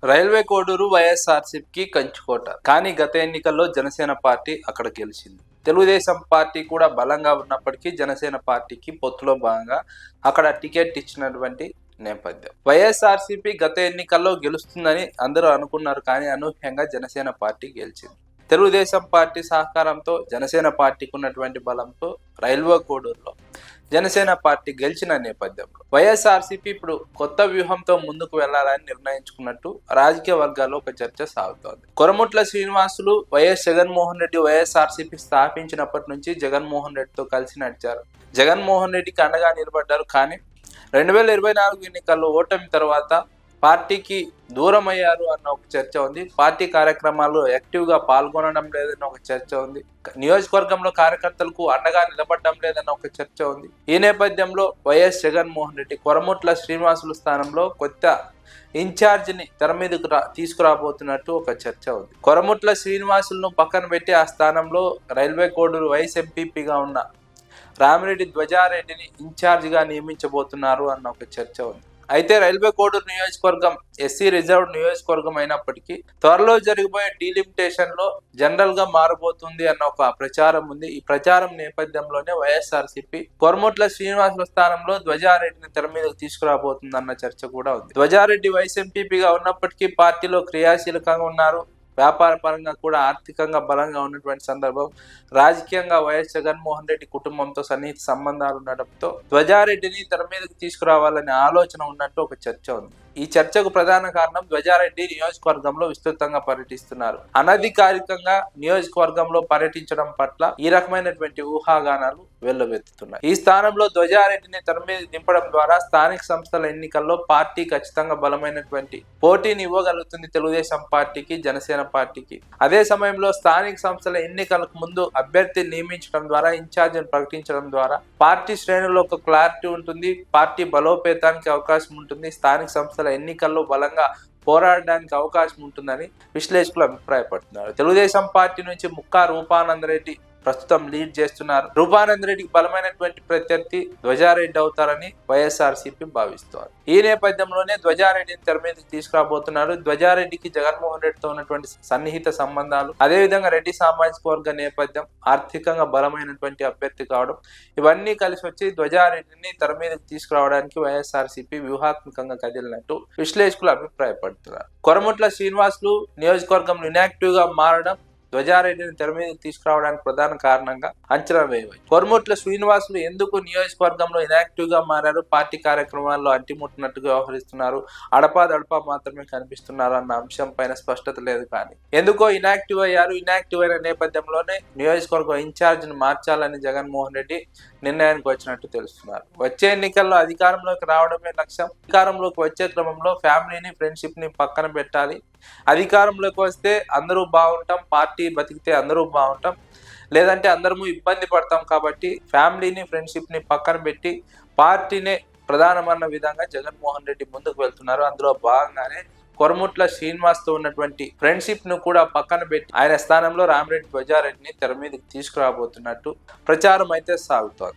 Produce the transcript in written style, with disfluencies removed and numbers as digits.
Railway Koduru వైఎస్ఆర్సీపీకి కంచుకోట. కానీ గత ఎన్నికల్లో జనసేన పార్టీ అక్కడ గెలిచింది. తెలుగుదేశం పార్టీ కూడా బలంగా ఉన్నప్పటికీ జనసేన పార్టీకి పొత్తులో భాగంగా అక్కడ టికెట్ ఇచ్చినటువంటి నేపథ్యం. వైఎస్ఆర్సీపీ గత ఎన్నికల్లో గెలుస్తుందని అందరూ అనుకున్నారు, కానీ అనూహ్యంగా జనసేన పార్టీ గెలిచింది. తెలుగుదేశం పార్టీ సహకారంతో జనసేన పార్టీకి ఉన్నటువంటి బలంతో రైల్వే కోడూరులో జనసేన పార్టీ గెలిచిన నేపథ్యంలో వైఎస్ఆర్సీపీ ఇప్పుడు కొత్త వ్యూహంతో ముందుకు వెళ్లాలని నిర్ణయించుకున్నట్టు రాజకీయ వర్గాల్లో ఒక చర్చ సాగుతోంది. కొరముట్ల శ్రీనివాసులు వైఎస్ జగన్మోహన్ రెడ్డి వైఎస్ఆర్సీపీ స్థాపించినప్పటి నుంచి జగన్మోహన్ రెడ్డితో కలిసి నడిచారు. జగన్మోహన్ రెడ్డికి అండగా నిలబడ్డారు. కానీ 2024 ఎన్నికల్లో ఓటమి తర్వాత పార్టీకి దూరం అయ్యారు అన్న ఒక చర్చ ఉంది. పార్టీ కార్యక్రమాల్లో యాక్టివ్గా పాల్గొనడం లేదన్న ఒక చర్చ ఉంది. నియోజకవర్గంలో కార్యకర్తలకు అండగా నిలబడడం లేదన్న ఒక చర్చ ఉంది. ఈ నేపథ్యంలో వైఎస్ జగన్మోహన్ రెడ్డి కొరముట్ల శ్రీనివాసుల స్థానంలో కొత్త ఇన్ఛార్జిని తెర మీదకు తీసుకురాబోతున్నట్టు ఒక చర్చ ఉంది. కొరముట్ల శ్రీనివాసులను పక్కన పెట్టి ఆ స్థానంలో రైల్వే కోడూరు వైస్ ఎంపీపీగా ఉన్న రామిరెడ్డి ధ్వజారెడ్డిని ఇన్ఛార్జిగా నియమించబోతున్నారు అన్న ఒక చర్చ ఉంది. అయితే రైల్వే కోడూరు నియోజకవర్గం ఎస్సీ రిజర్వ్డ్ నియోజకవర్గం అయినప్పటికీ త్వరలో జరిగిపోయే డీలిమిటేషన్ లో జనరల్ గా మారబోతుంది అన్న ఒక ప్రచారం ఉంది. ఈ ప్రచారం నేపథ్యంలోనే వైఎస్ఆర్సీపీ కొరముట్ల శ్రీనివాసుల స్థానంలో ధ్వజారెడ్డిని తెర మీదకు తీసుకురాబోతుంది అన్న చర్చ కూడా ఉంది. ధ్వజారెడ్డి వైస్ ఎంపీపీగా ఉన్నప్పటికీ పార్టీలో క్రియాశీలకంగా ఉన్నారు. వ్యాపార పరంగా కూడా ఆర్థికంగా బలంగా ఉన్నటువంటి సందర్భం, రాజకీయంగా వైఎస్ జగన్మోహన్ రెడ్డి కుటుంబంతో సన్నిహిత సంబంధాలు ఉండడంతో ధ్వజారెడ్డిని తెర మీదకి తీసుకురావాలనే ఆలోచన ఉన్నట్టు ఒక చర్చ ఉంది. ఈ చర్చకు ప్రధాన కారణం ధ్వజారెడ్డి నియోజకవర్గంలో విస్తృతంగా పర్యటిస్తున్నారు. అనధికారికంగా నియోజకవర్గంలో పర్యటించడం పట్ల ఈ రకమైనటువంటి ఊహాగానాలు వెల్లువెత్తుతున్నాయి. ఈ స్థానంలో ధ్వజారెడ్డిని తెర మీద దింపడం ద్వారా స్థానిక సంస్థల ఎన్నికల్లో పార్టీ ఖచ్చితంగా బలమైనటువంటి పోటీని ఇవ్వగలుగుతుంది తెలుగుదేశం పార్టీకి, జనసేన పార్టీకి. అదే సమయంలో స్థానిక సంస్థల ఎన్నికలకు ముందు అభ్యర్థిని నియమించడం ద్వారా, ఇన్ఛార్జిని ప్రకటించడం ద్వారా పార్టీ శ్రేణుల్లో ఒక క్లారిటీ ఉంటుంది. పార్టీ బలోపేతానికి అవకాశం ఉంటుంది. స్థానిక సంస్థల ఎన్నికల్లో బలంగా పోరాడడానికి అవకాశం ఉంటుందని విశ్లేషకులు అభిప్రాయపడుతున్నారు. తెలుగుదేశం పార్టీ నుంచి ముక్కా రూపానందరెడ్డి ప్రస్తుతం లీడ్ చేస్తున్నారు. రూపానందరెడ్డికి బలమైనటువంటి ప్రత్యర్థి ధ్వజారెడ్డి అవుతారని వైఎస్ఆర్సీపీ భావిస్తోంది. ఈ నేపథ్యంలోనే ధ్వజారెడ్డిని తెర మీదకి తీసుకురాబోతున్నారు. ధ్వజారెడ్డికి జగన్మోహన్ రెడ్డితో ఉన్నటువంటి సన్నిహిత సంబంధాలు, అదేవిధంగా రెడ్డి సామాజిక వర్గ నేపథ్యం, ఆర్థికంగా బలమైనటువంటి అభ్యర్థి కావడం, ఇవన్నీ కలిసి వచ్చి ధ్వజారెడ్డిని తెర మీదకి తీసుకురావడానికి వైఎస్ఆర్సీపీ వ్యూహాత్మకంగా కదిలినట్టు విశ్లేషకులు అభిప్రాయపడుతున్నారు. కొరముట్ల శ్రీనివాసులు నియోజకవర్గంలో ఇనాక్టివ్ గా మారడం ధ్వజారెడ్డిని తెర మీదకి తీసుకురావడానికి ప్రధాన కారణంగా అంచనా వేయవచ్చు. కొరముట్ల శ్రీనివాసులు ఎందుకు నియోజకవర్గంలో ఇనాక్టివ్ గా మారారు, పార్టీ కార్యక్రమాల్లో అంటిముట్టినట్టుగా వ్యవహరిస్తున్నారు, అడపాదడపా మాత్రమే కనిపిస్తున్నారు అన్న అంశం పైన స్పష్టత లేదు. కానీ ఎందుకో ఇనాక్టివ్ అయ్యారు. ఇనాక్టివ్ అయిన నేపథ్యంలోనే నియోజకవర్గం ఇన్ఛార్జిని మార్చాలని జగన్మోహన్ రెడ్డి నిర్ణయానికి వచ్చినట్టు తెలుస్తున్నారు. వచ్చే ఎన్నికల్లో అధికారంలోకి రావడమే లక్ష్యం. అధికారంలోకి వచ్చే క్రమంలో ఫ్యామిలీని, ఫ్రెండ్షిప్ ని పక్కన పెట్టాలి. అధికారంలోకి వస్తే అందరూ బాగుంటాం, పార్టీ బతికితే అందరూ బాగుంటాం, లేదంటే అందరము ఇబ్బంది పడతాం. కాబట్టి ఫ్యామిలీని, ఫ్రెండ్షిప్ ని పక్కన పెట్టి పార్టీనే ప్రధానమన్న విధంగా జగన్మోహన్ రెడ్డి ముందుకు వెళ్తున్నారు. అందులో భాగంగానే కొరముట్ల శ్రీనివాస్ తో ఉన్నటువంటి ఫ్రెండ్షిప్ ను కూడా పక్కన పెట్టి ఆయన స్థానంలో రామిరెడ్డి ధ్వజారెడ్డిని తెర మీదకి తీసుకురాబోతున్నట్టు ప్రచారం అయితే సాగుతోంది.